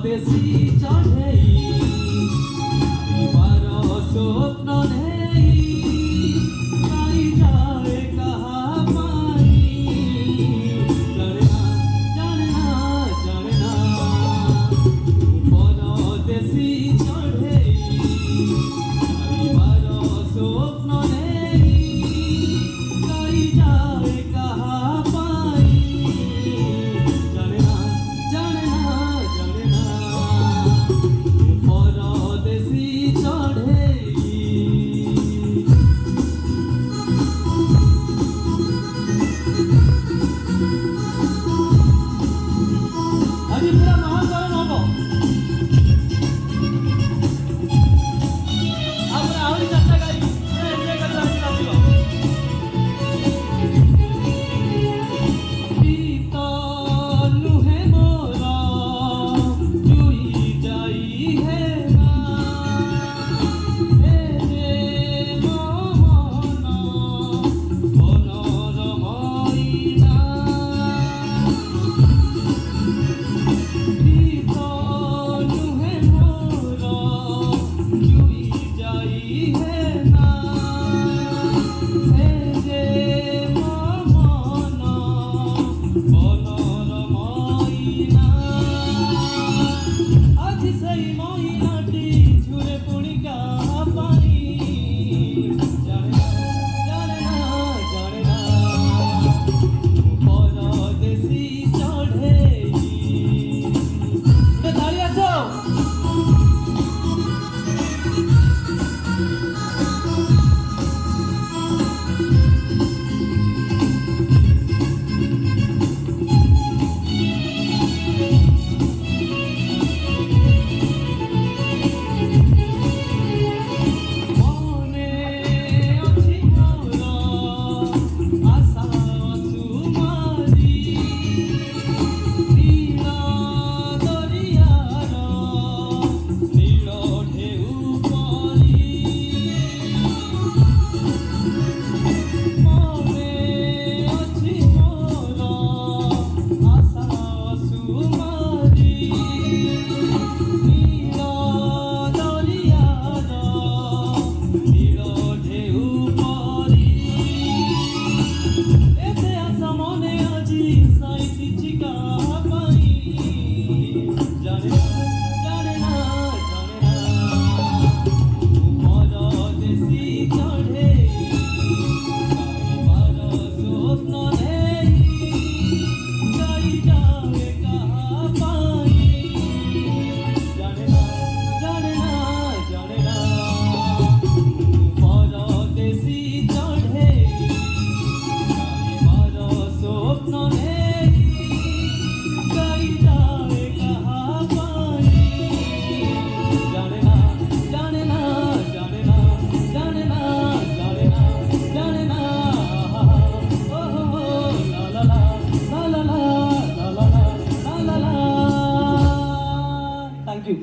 দেশি চঢ়েই বাৰ স্বপ্ন নেই তাই যায় কাহা পাই জানে না পরদেশি চঢ়েই বাৰ স্বপ্ন নেই তাই যায় কাহা পাই জানে না পরদেশি চঢ়েই আজি পুরা মহাচরণ হব আমরা আହୁରି ଚାରିଟା ଗାଈ ଏନ୍ଜୟ କରିବା ଆସିବ ଗୀତ ନୁହେଁ ମୋର ଜୁଇ ଯାଇ ହେନା ଏ ଯେ ମୋ ମନ ମନର ମଇନା ଗୀତ ନୁହେଁ ମୋର ଜୁଇ ଯାଇ ହେନା ଏ ଯେ ମୋ ମନ ମନର ମଇନା ଆଜି ସେଇ ମଇନାଟି ଝୁରେ ପୁଣି କାହା ପାଇଁ ଜାଣେ ନା ପରଦେଶି ଚଢ଼େଇ ତାଳି ଆସ মনে ଅଛି ମୋର ଆଶା ଅସୁମାରି ନୀଳ ଦରିଆର ନୀଳ ଢେଉ ପରି ମନେ ଅଛି ମୋର ଆଶା ଅସୁମାରି ନୀଳ ଦରିଆର ନୀଳ ଢେଉ ପରି ଏତେ ଆଶା ମନେ ଆଜି ସାଇତିଛି କାହା ପାଇଁ ଜାଣେ ନା ପରଦେଶି ଚଢ଼େଇ ବାର ସ୍ୱପ୍ନ ନେଇ ଯାଇ ଯାଏ କାହା ପାଇଁ ଜାଣେ ନା ପରଦେଶି ଚଢ଼େଇ ବାର ସ୍ୱପ୍ନ ନେଇ ଯାଇ ଯାଏ କାହା ପାଇଁ ଜାଣେ ନା ଓହୋ ଲା ଲା ଲା ଲା ଲା ଲା ଲା ଲା ଲା ଲା ଲା ଲା। Thank you.